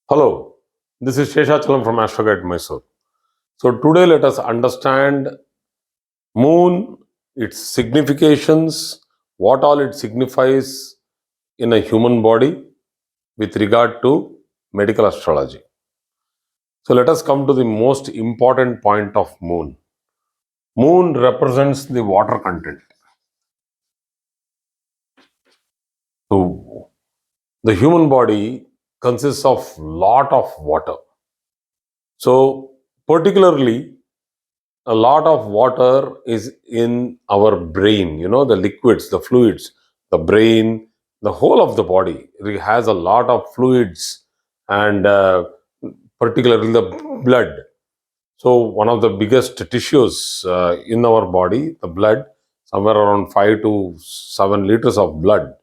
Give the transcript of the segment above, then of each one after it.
Hello, this is Sheshachalam from Astroguide Mysore. So today let us understand moon, its significations, what all it signifies in a human body with regard to medical astrology. So let us come to the most important point of moon. Moon represents the water content. So the human body consists of lot of water. So particularly a lot of water is in our brain, the liquids, the fluids, the brain, the whole of the body has a lot of fluids, and particularly the blood. So one of the biggest tissues in our body, the blood, somewhere around 5 to 7 liters of blood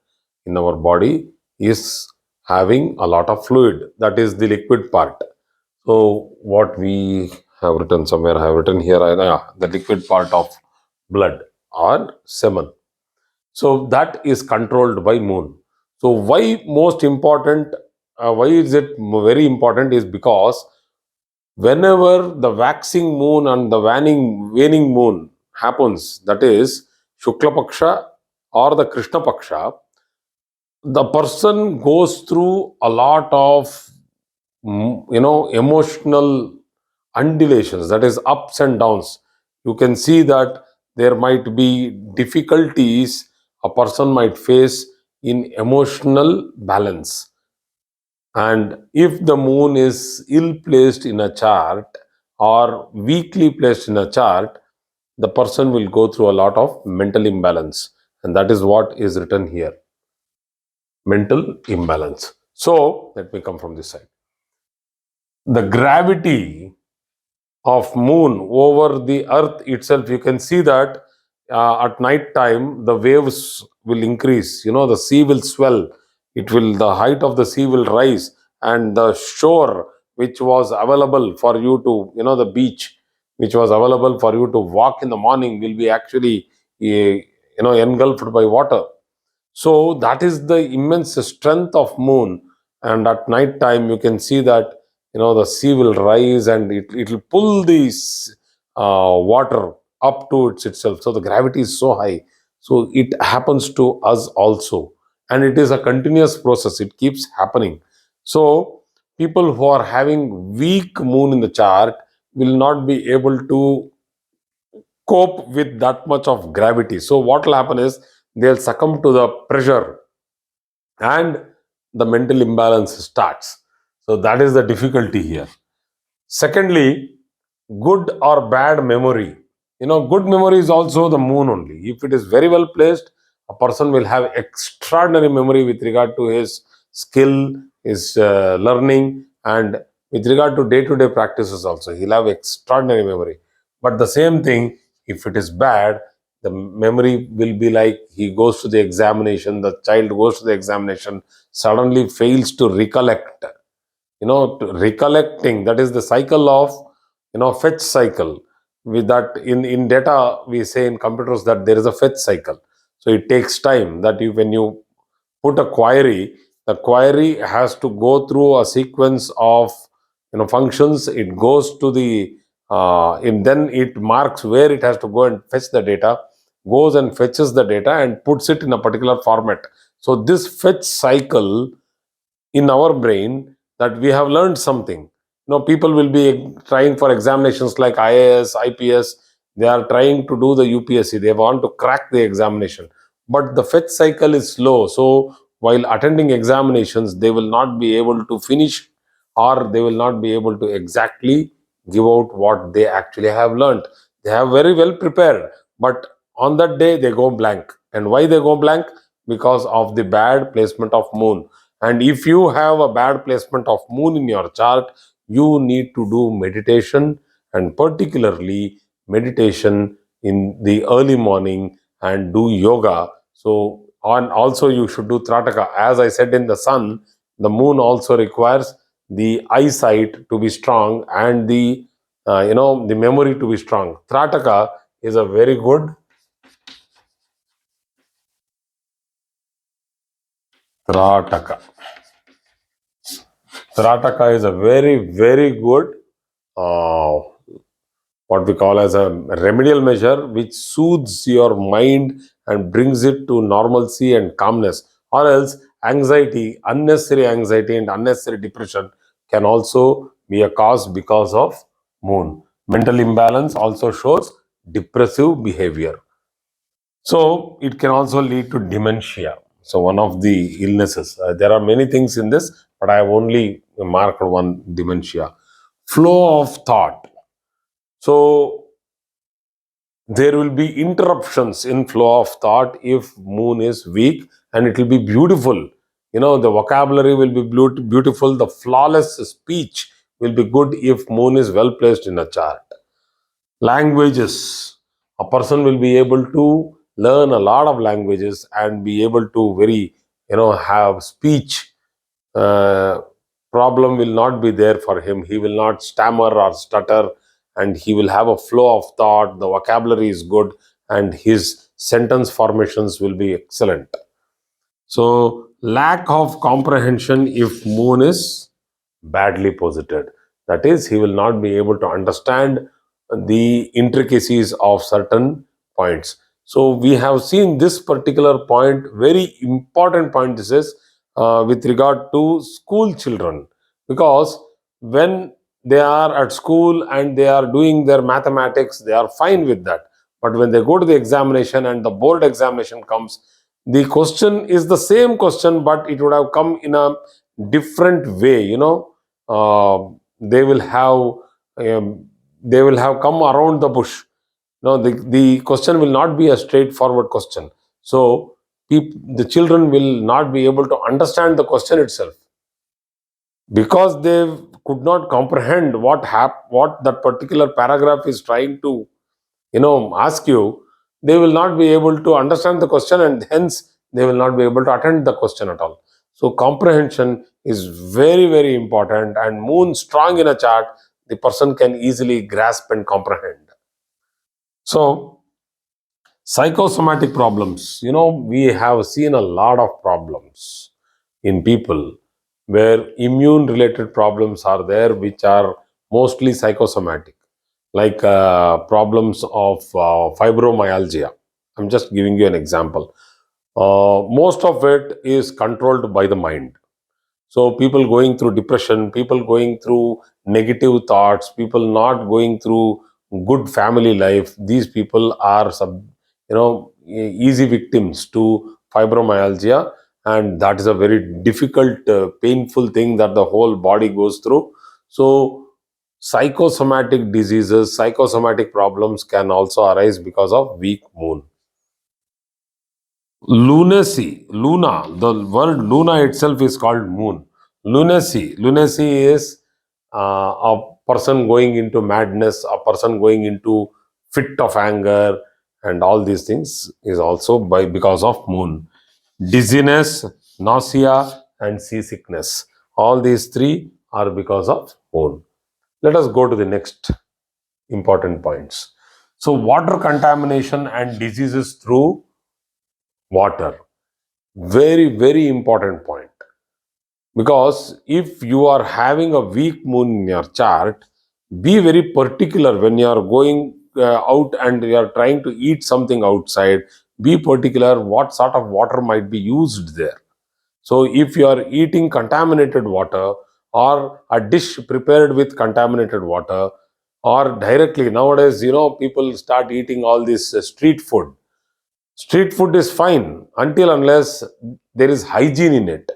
in our body is having a lot of fluid. That is the liquid part. So what we have written somewhere, I have written here, the liquid part of blood or semen. So that is controlled by moon. So why most important? Why is it very important? Is because whenever the waxing moon and the waning moon happens, that is Shukla Paksha or the Krishna Paksha, the person goes through a lot of emotional undulations, that is ups and downs. You can see that there might be difficulties a person might face in emotional balance, and if the moon is ill placed in a chart or weakly placed in a chart, the person will go through a lot of mental imbalance, and that is what is written here, mental imbalance. So let me come from this side. The gravity of moon over the earth itself, you can see that at night time the waves will increase, the sea will swell, the height of the sea will rise, and the shore which was available for you to, the beach which was available for you to walk in the morning will be actually engulfed by water. So that is the immense strength of moon. And at night time, you can see that the sea will rise and it will pull this water up to itself. So the gravity is so high. So it happens to us also, and it is a continuous process. It keeps happening. So people who are having weak moon in the chart will not be able to cope with that much of gravity. So what will happen is they'll succumb to the pressure and the mental imbalance starts. So that is the difficulty here. Secondly, good or bad memory. Good memory is also the moon only. If it is very well placed, a person will have extraordinary memory with regard to his skill, his learning, and with regard to day-to-day practices also. He'll have extraordinary memory. But the same thing, if it is bad, the memory will be like he goes to the examination, the child goes to the examination, suddenly fails to recollect. Recollecting, that is the cycle of fetch cycle. With that, in data we say in computers that there is a fetch cycle. So it takes time that when you put a query, the query has to go through a sequence of functions. It goes to the and then it marks where it has to go and fetch the data, goes and fetches the data and puts it in a particular format. So this fetch cycle in our brain, that we have learned something. People will be trying for examinations like IAS, IPS. They are trying to do the UPSC. They want to crack the examination, but the fetch cycle is slow. So while attending examinations, they will not be able to finish, or they will not be able to exactly give out what they actually have learned. They have very well prepared, but on that day they go blank. And why they go blank? Because of the bad placement of moon. And if you have a bad placement of moon in your chart, you need to do meditation, and particularly meditation in the early morning, and do yoga. So, and also you should do Trataka. As I said, in the sun, the moon also requires the eyesight to be strong and the memory to be strong. Trataka is a very good Trataka. Trataka is a very, very good uh, what we call as a remedial measure which soothes your mind and brings it to normalcy and calmness. Or else, anxiety and unnecessary depression can also be a cause because of moon. Mental imbalance also shows depressive behavior. So it can also lead to dementia. So one of the illnesses. There are many things in this, but I have only marked one: dementia. Flow of thought. So there will be interruptions in flow of thought if moon is weak, and it will be beautiful. The vocabulary will be beautiful. The flawless speech will be good if moon is well placed in a chart. Languages. A person will be able to learn a lot of languages and be able to very, have speech uh, problem will not be there for him. He will not stammer or stutter, and he will have a flow of thought. The vocabulary is good, and his sentence formations will be excellent. So, lack of comprehension if moon is badly posited. That is, he will not be able to understand the intricacies of certain points. So, we have seen this particular point, very important point. This is with regard to school children, because when they are at school and they are doing their mathematics, they are fine with that. But when they go to the examination and the board examination comes, the question is the same question, but it would have come in a different way. They will have come around the bush. The question will not be a straightforward question. So the children will not be able to understand the question itself, because they could not comprehend what that particular paragraph is trying to ask you. They will not be able to understand the question, and hence they will not be able to attend the question at all. So comprehension is very, very important, and moon strong in a chart, the person can easily grasp and comprehend. So psychosomatic problems, we have seen a lot of problems in people where immune related problems are there, which are mostly psychosomatic, like problems of fibromyalgia. I'm just giving you an example. Most of it is controlled by the mind. So people going through depression, people going through negative thoughts, people not going through good family life, these people are easy victims to fibromyalgia, and that is a very difficult, painful thing that the whole body goes through. So psychosomatic diseases, psychosomatic problems can also arise because of weak moon. Lunacy, Luna, the word Luna itself is called moon. Lunacy is a person going into madness, a person going into fit of anger, and all these things is also because of moon. Dizziness, nausea, and seasickness. All these three are because of moon. Let us go to the next important points. So, water contamination and diseases through water. Very, very important point. Because if you are having a weak moon in your chart, be very particular when you are going out and you are trying to eat something outside. Be particular what sort of water might be used there. So, if you are eating contaminated water, or a dish prepared with contaminated water, or directly nowadays, people start eating all this street food. Street food is fine until unless there is hygiene in it.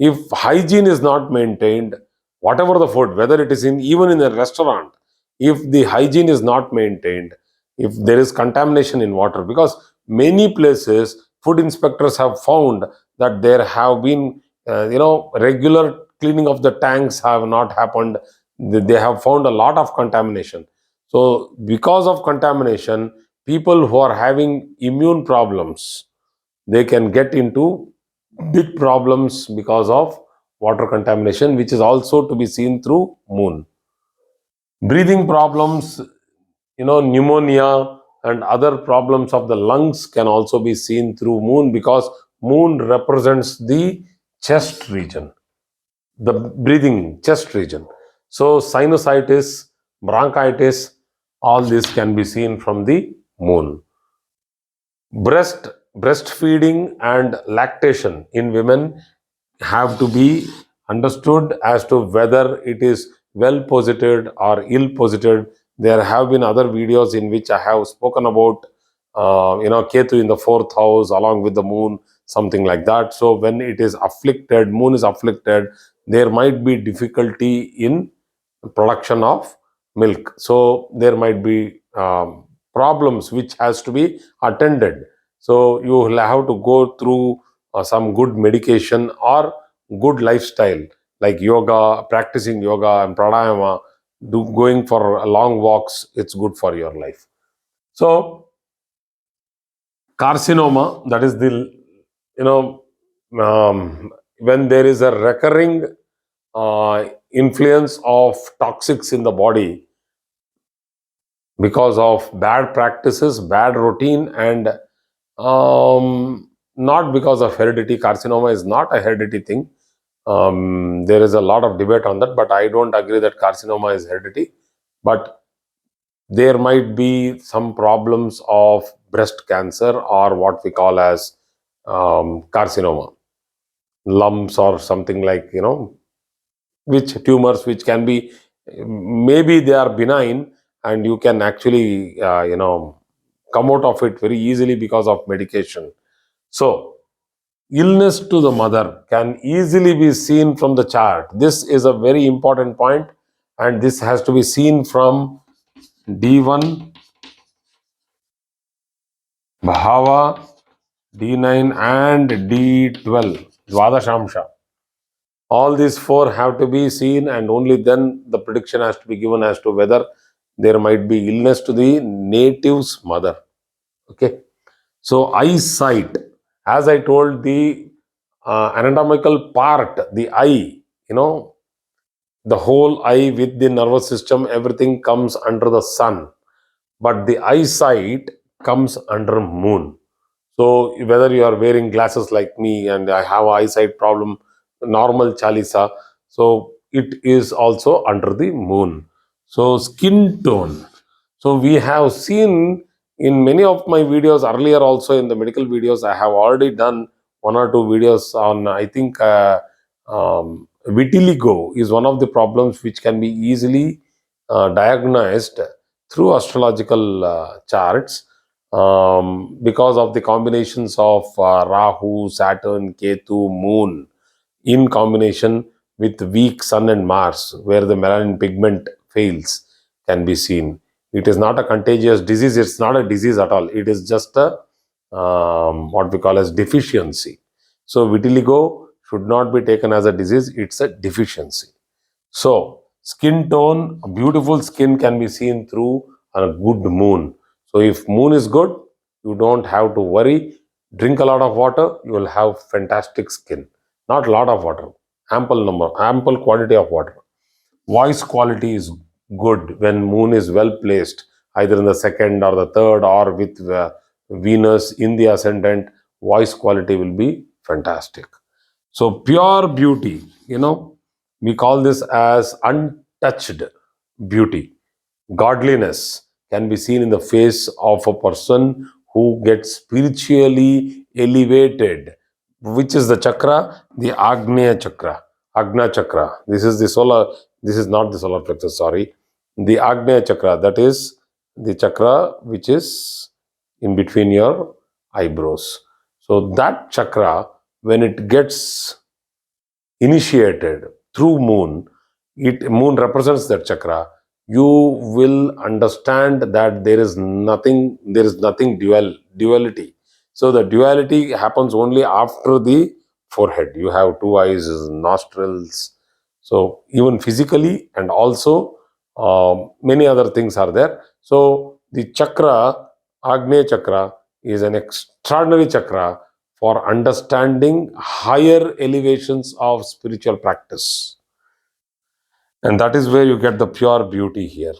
If hygiene is not maintained, whatever the food, whether it is in even in a restaurant, if the hygiene is not maintained, if there is contamination in water, because many places food inspectors have found that there have been regular cleaning of the tanks have not happened. They have found a lot of contamination. So because of contamination, people who are having immune problems, they can get into big problems because of water contamination, which is also to be seen through moon. Breathing problems, pneumonia and other problems of the lungs can also be seen through moon, because moon represents the chest region. the breathing chest region. So sinusitis, bronchitis, all this can be seen from the moon. Breastfeeding and lactation in women have to be understood as to whether it is well posited or ill posited. There have been other videos in which I have spoken about, Ketu in the fourth house along with the moon, something like that. So when it is afflicted, moon is afflicted, there might be difficulty in production of milk. So there might be problems which has to be attended. So you will have to go through some good medication or good lifestyle like yoga, practicing yoga and pranayama, going for long walks. It's good for your life. So carcinoma, that is the, you know, when there is a recurring influence of toxics in the body because of bad practices, bad routine, and not because of heredity. Carcinoma is not a heredity thing. There is a lot of debate on that, but I don't agree that carcinoma is heredity. But there might be some problems of breast cancer or what we call as carcinoma, lumps or something like, which tumors which can be, maybe they are benign and you can actually come out of it very easily because of medication. So illness to the mother can easily be seen from the chart. This is a very important point, and this has to be seen from D1 bhava, D9 and D12 dvadashamsha. All these four have to be seen, and only then the prediction has to be given as to whether there might be illness to the native's mother. Okay. So eyesight, as I told, the anatomical part, the eye, the whole eye with the nervous system, everything comes under the sun, but the eyesight comes under moon. So whether you are wearing glasses like me and I have eyesight problem, normal chalisa, so it is also under the moon. So skin tone. So we have seen in many of my videos earlier, also in the medical videos, I have already done one or two videos on, I think, vitiligo is one of the problems which can be easily diagnosed through astrological charts, because of the combinations of Rahu, Saturn, Ketu, Moon in combination with weak Sun and Mars, where the melanin pigment fails, can be seen. It is not a contagious disease. It's not a disease at all. It is just a what we call as deficiency. So vitiligo should not be taken as a disease. It's a deficiency. So, skin tone, beautiful skin can be seen through a good moon. So, if moon is good, you don't have to worry. Drink a lot of water, you will have fantastic skin. Not a lot of water, ample quantity of water. Voice quality is good when moon is well placed, either in the second or the third or with Venus in the ascendant. Voice quality will be fantastic. So pure beauty, we call this as untouched beauty. Godliness can be seen in the face of a person who gets spiritually elevated. Which is the chakra? The Agneya chakra. Agna chakra. This is not the solar plexus, sorry. The Agneya chakra, that is the chakra which is in between your eyebrows. So that chakra, when it gets initiated through moon, moon represents that chakra, you will understand that there is nothing duality. So the duality happens only after the forehead. You have two eyes, nostrils, so even physically, and also many other things are there. So the chakra, Agneya chakra, is an extraordinary chakra for understanding higher elevations of spiritual practice. And that is where you get the pure beauty here.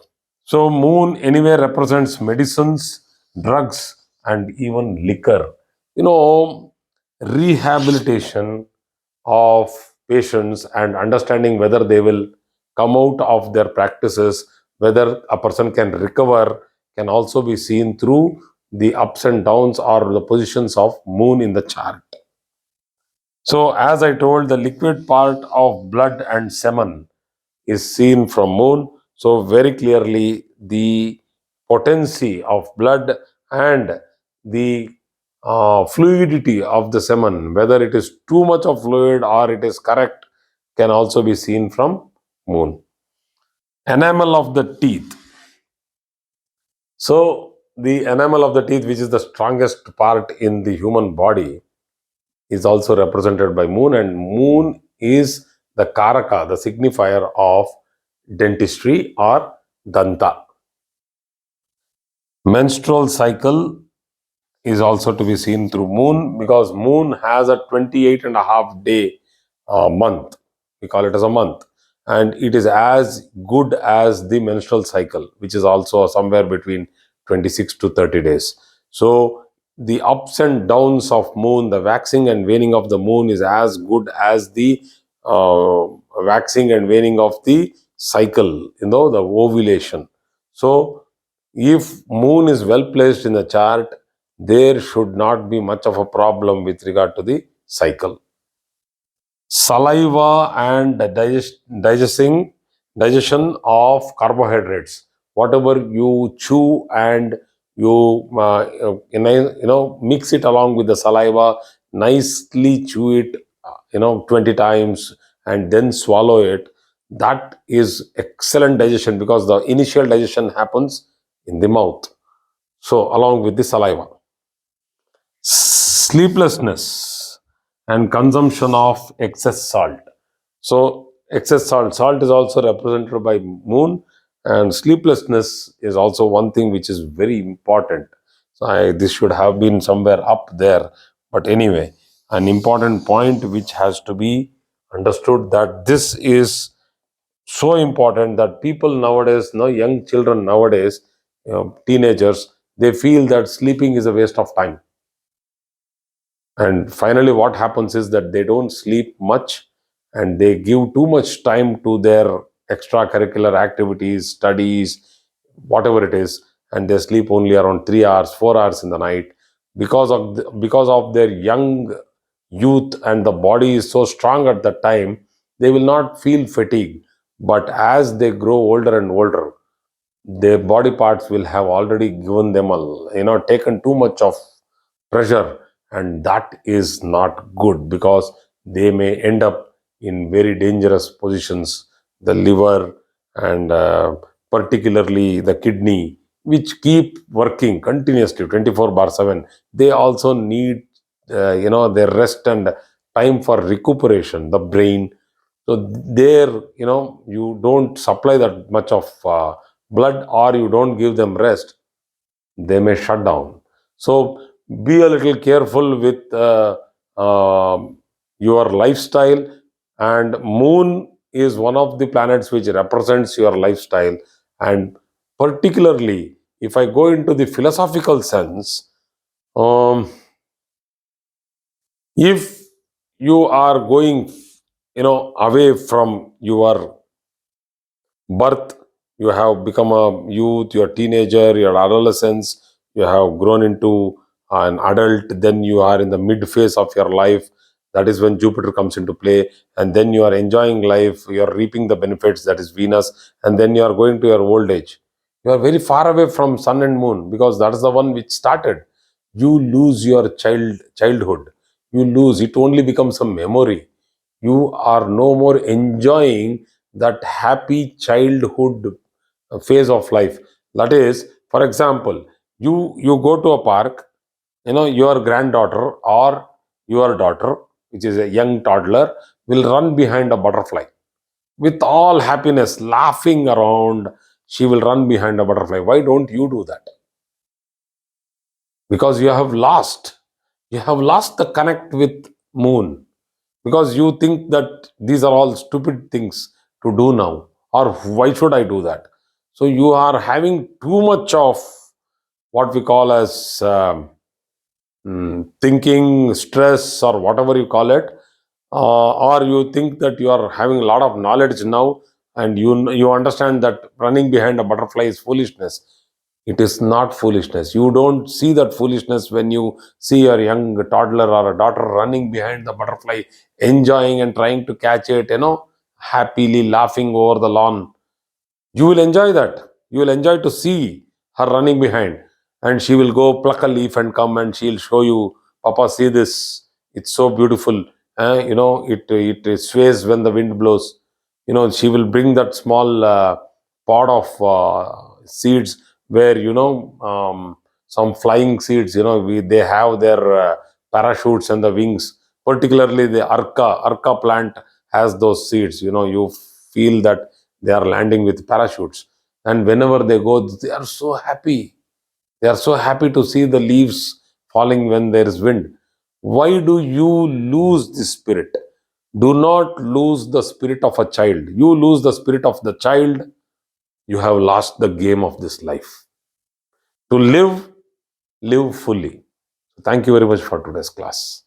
So, moon anyway represents medicines, drugs, and even liquor. Rehabilitation of patients and understanding whether they will come out of their practices, whether a person can recover, can also be seen through the ups and downs or the positions of moon in the chart. So, as I told, the liquid part of blood and semen is seen from moon. So, very clearly, the potency of blood and the fluidity of the semen, whether it is too much of fluid or it is correct, can also be seen from moon. Enamel of the teeth. So, the enamel of the teeth, which is the strongest part in the human body, is also represented by moon, and moon is the karaka, the signifier of dentistry or danta. Menstrual cycle is also to be seen through moon, because moon has a 28 and a half day month. We call it as a month, and it is as good as the menstrual cycle, which is also somewhere between 26 to 30 days. So the ups and downs of moon, the waxing and waning of the moon, is as good as the uh, waxing and waning of the cycle, the ovulation. So if moon is well placed in the chart, there should not be much of a problem with regard to the cycle. Saliva and digestion of carbohydrates. Whatever you chew and you mix it along with the saliva, nicely chew it 20 times and then swallow it. That is excellent digestion, because the initial digestion happens in the mouth, so along with the saliva. Sleeplessness and consumption of excess salt. So excess salt is also represented by moon, and sleeplessness is also one thing which is very important. So this should have been somewhere up there, but anyway, an important point which has to be understood, that this is so important that people nowadays, young children nowadays, teenagers, they feel that sleeping is a waste of time. And finally, what happens is that they don't sleep much, and they give too much time to their extracurricular activities, studies, whatever it is, and they sleep only around 3 hours, 4 hours in the night, because of their young youth, and the body is so strong at that time, they will not feel fatigue. But as they grow older and older, their body parts will have already given them taken too much of pressure, and that is not good, because they may end up in very dangerous positions. The liver and particularly the kidney, which keep working continuously 24 bar 7, they also need their rest and time for recuperation. The brain, so there, you don't supply that much of blood, or you don't give them rest, they may shut down. So be a little careful with your lifestyle. And moon is one of the planets which represents your lifestyle. And particularly, if I go into the philosophical sense, um, if you are going, away from your birth, you have become a youth, your teenager, your adolescence, you have grown into an adult, then you are in the mid phase of your life. That is when Jupiter comes into play, and then you are enjoying life, you are reaping the benefits, that is Venus, and then you are going to your old age. You are very far away from sun and moon, because that is the one which started. You lose your childhood, you lose it, only becomes a memory. You are no more enjoying that happy childhood phase of life. That is, for example, you go to a park, your granddaughter or your daughter, which is a young toddler, will run behind a butterfly with all happiness, laughing around. She will run behind a butterfly. Why don't you do that? Because you have lost the connect with moon, because you think that these are all stupid things to do now, or why should I do that? So you are having too much of what we call as thinking stress, or whatever you call it. or you think that you are having a lot of knowledge now, and you understand that running behind a butterfly is foolishness. It is not foolishness. You don't see that foolishness when you see a young toddler or a daughter running behind the butterfly, enjoying and trying to catch it, happily laughing over the lawn. You will enjoy that. You will enjoy to see her running behind, and she will go pluck a leaf and come and she'll show you, Papa, see this. It's so beautiful. It sways when the wind blows. She will bring that small pod of seeds where some flying seeds. They have their parachutes and the wings. Particularly the arca plant has those seeds. You feel that they are landing with parachutes, and whenever they go, they are so happy. They are so happy to see the leaves falling when there is wind. Why do you lose the spirit? Do not lose the spirit of a child. You lose the spirit of the child, you have lost the game of this life. To live, live fully. Thank you very much for today's class.